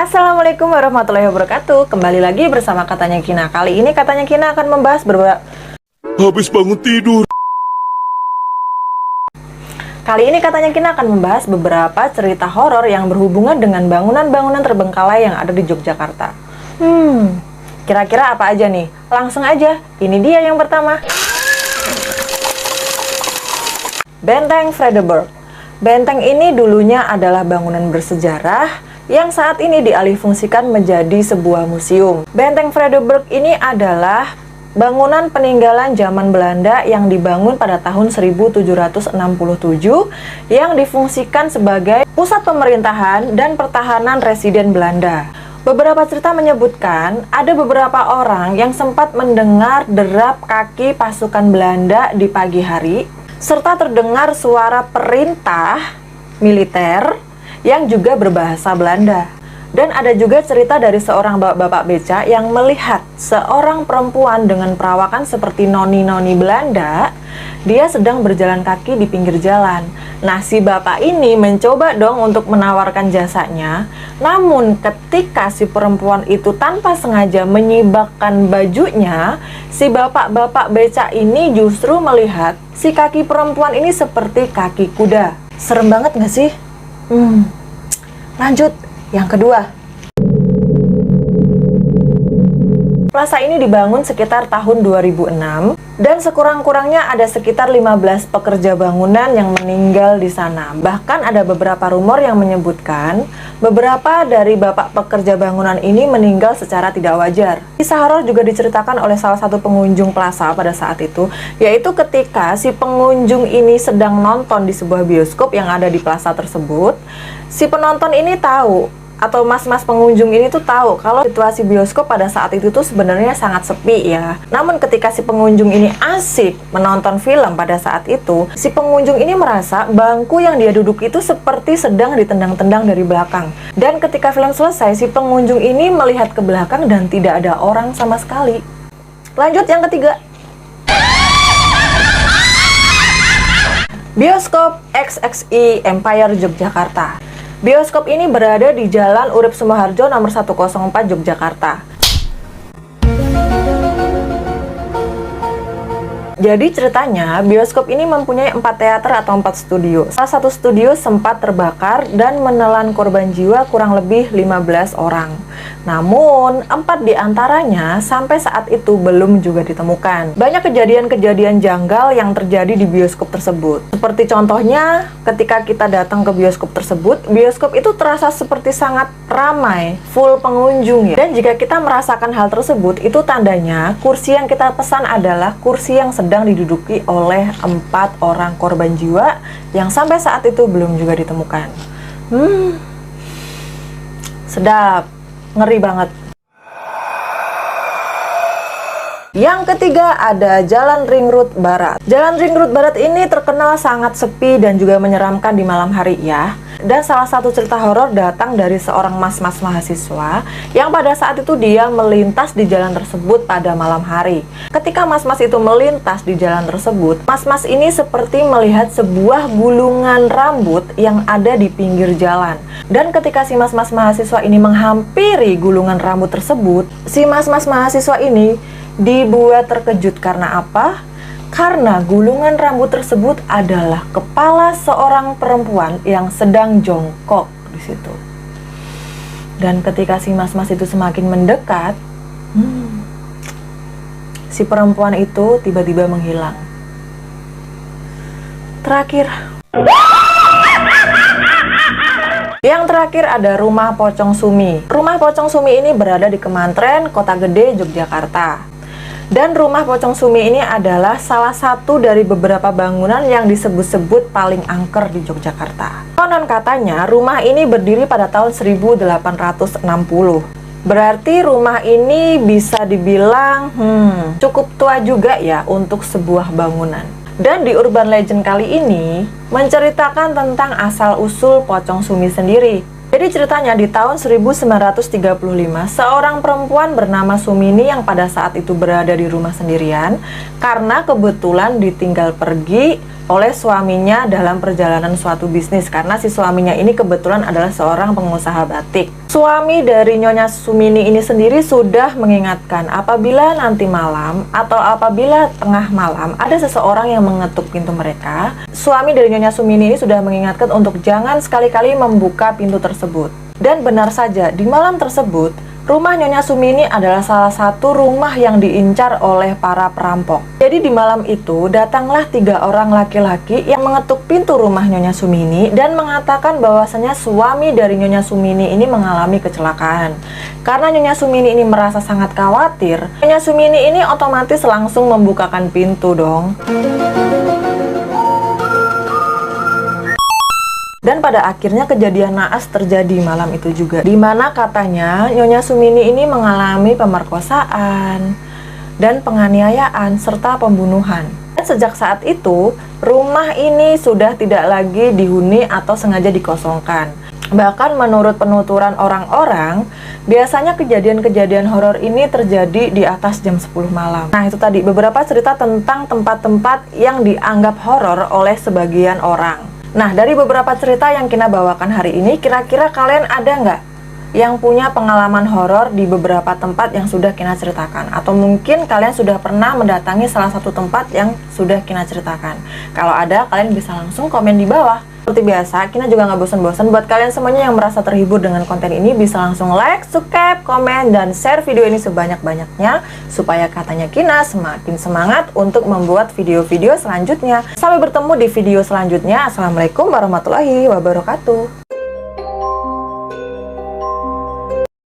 Assalamualaikum warahmatullahi wabarakatuh. Kembali lagi bersama Katanya Kina. Kali ini Katanya Kina akan membahas Habis bangun tidur. Kali ini Katanya Kina akan membahas beberapa cerita horor yang berhubungan dengan bangunan-bangunan terbengkalai yang ada di Yogyakarta. Kira-kira apa aja nih? Langsung aja, ini dia yang pertama. Benteng Vredenburg. Benteng ini dulunya adalah bangunan bersejarah yang saat ini dialihfungsikan menjadi sebuah museum. Benteng Vredenburg ini adalah bangunan peninggalan zaman Belanda yang dibangun pada tahun 1767 yang difungsikan sebagai pusat pemerintahan dan pertahanan residen Belanda. Beberapa cerita menyebutkan ada beberapa orang yang sempat mendengar derap kaki pasukan Belanda di pagi hari, serta terdengar suara perintah militer yang juga berbahasa Belanda. Dan ada juga cerita dari seorang bapak beca yang melihat seorang perempuan dengan perawakan seperti noni-noni Belanda. Dia sedang berjalan kaki di pinggir jalan. Nah, si bapak ini mencoba dong untuk menawarkan jasanya. Namun ketika si perempuan itu tanpa sengaja menyibakkan bajunya, si bapak-bapak beca ini justru melihat si kaki perempuan ini seperti kaki kuda. Serem banget gak sih? Lanjut, yang kedua. Plaza ini dibangun sekitar tahun 2006 dan sekurang-kurangnya ada sekitar 15 pekerja bangunan yang meninggal di sana. Bahkan ada beberapa rumor yang menyebutkan beberapa dari bapak pekerja bangunan ini meninggal secara tidak wajar. Kisah horor juga diceritakan oleh salah satu pengunjung plaza pada saat itu, yaitu ketika si pengunjung ini sedang nonton di sebuah bioskop yang ada di plaza tersebut. Si penonton ini tahu, atau mas-mas pengunjung ini tuh tahu kalau situasi bioskop pada saat itu tuh sebenarnya sangat sepi ya. Namun ketika si pengunjung ini asik menonton film pada saat itu, si pengunjung ini merasa bangku yang dia duduk itu seperti sedang ditendang-tendang dari belakang. Dan ketika film selesai, si pengunjung ini melihat ke belakang dan tidak ada orang sama sekali. Lanjut yang ketiga. Bioskop XXI Empire Yogyakarta. Bioskop ini berada di Jalan Urip Sumoharjo nomor 104 Yogyakarta. Jadi ceritanya, bioskop ini mempunyai 4 teater atau 4 studio. Salah satu studio sempat terbakar dan menelan korban jiwa kurang lebih 15 orang. Namun, 4 diantaranya sampai saat itu belum juga ditemukan. Banyak kejadian-kejadian janggal yang terjadi di bioskop tersebut. Seperti contohnya, ketika kita datang ke bioskop tersebut, bioskop itu terasa seperti sangat ramai, full pengunjung ya. Dan jika kita merasakan hal tersebut, itu tandanya kursi yang kita pesan adalah kursi yang sedang diduduki oleh 4 orang korban jiwa yang sampai saat itu belum juga ditemukan. Sedap, ngeri banget. Yang ketiga ada Jalan Ring Road Barat. Jalan Ring Road Barat ini terkenal sangat sepi dan juga menyeramkan di malam hari ya. Dan salah satu cerita horor datang dari seorang mas-mas mahasiswa yang pada saat itu dia melintas di jalan tersebut pada malam hari. Ketika mas-mas itu melintas di jalan tersebut, mas-mas ini seperti melihat sebuah gulungan rambut yang ada di pinggir jalan. Dan ketika si mas-mas mahasiswa ini menghampiri gulungan rambut tersebut, si mas-mas mahasiswa ini dibuat terkejut karena apa? Karena gulungan rambut tersebut adalah kepala seorang perempuan yang sedang jongkok di situ. Dan ketika si mas-mas itu semakin mendekat, si perempuan itu tiba-tiba menghilang. Terakhir. Yang terakhir ada Rumah Pocong Sumi. Rumah Pocong Sumi ini berada di Kemantren, Kota Gede, Yogyakarta. Dan Rumah Pocong Sumi ini adalah salah satu dari beberapa bangunan yang disebut-sebut paling angker di Yogyakarta. Konon katanya rumah ini berdiri pada tahun 1860. Berarti rumah ini bisa dibilang cukup tua juga ya untuk sebuah bangunan. Dan di Urban Legend kali ini menceritakan tentang asal-usul Pocong Sumi sendiri. Jadi ceritanya di tahun 1935, seorang perempuan bernama Sumini yang pada saat itu berada di rumah sendirian karena kebetulan ditinggal pergi oleh suaminya dalam perjalanan suatu bisnis, karena si suaminya ini kebetulan adalah seorang pengusaha batik. Suami dari Nyonya Sumini ini sendiri sudah mengingatkan apabila nanti malam atau apabila tengah malam ada seseorang yang mengetuk pintu mereka, suami dari Nyonya Sumini ini sudah mengingatkan untuk jangan sekali-kali membuka pintu tersebut. Dan benar saja, di malam tersebut rumah Nyonya Sumini adalah salah satu rumah yang diincar oleh para perampok. Jadi di malam itu datanglah 3 orang laki-laki yang mengetuk pintu rumah Nyonya Sumini dan mengatakan bahwasanya suami dari Nyonya Sumini ini mengalami kecelakaan. Karena Nyonya Sumini ini merasa sangat khawatir, Nyonya Sumini ini otomatis langsung membukakan pintu dong. Dan pada akhirnya kejadian naas terjadi malam itu juga, di mana katanya Nyonya Sumini ini mengalami pemerkosaan dan penganiayaan serta pembunuhan. Dan sejak saat itu, rumah ini sudah tidak lagi dihuni atau sengaja dikosongkan. Bahkan menurut penuturan orang-orang, biasanya kejadian-kejadian horor ini terjadi di atas jam 10 malam. Nah, itu tadi beberapa cerita tentang tempat-tempat yang dianggap horor oleh sebagian orang. Nah, dari beberapa cerita yang Kina bawakan hari ini, kira-kira kalian ada nggak yang punya pengalaman horor di beberapa tempat yang sudah Kina ceritakan? Atau mungkin kalian sudah pernah mendatangi salah satu tempat yang sudah Kina ceritakan? Kalau ada, kalian bisa langsung komen di bawah. Seperti biasa, Kina juga nggak bosan-bosan buat kalian semuanya yang merasa terhibur dengan konten ini bisa langsung like, subscribe, komen, dan share video ini sebanyak-banyaknya supaya katanya Kina semakin semangat untuk membuat video-video selanjutnya. Sampai bertemu di video selanjutnya. Assalamualaikum warahmatullahi wabarakatuh.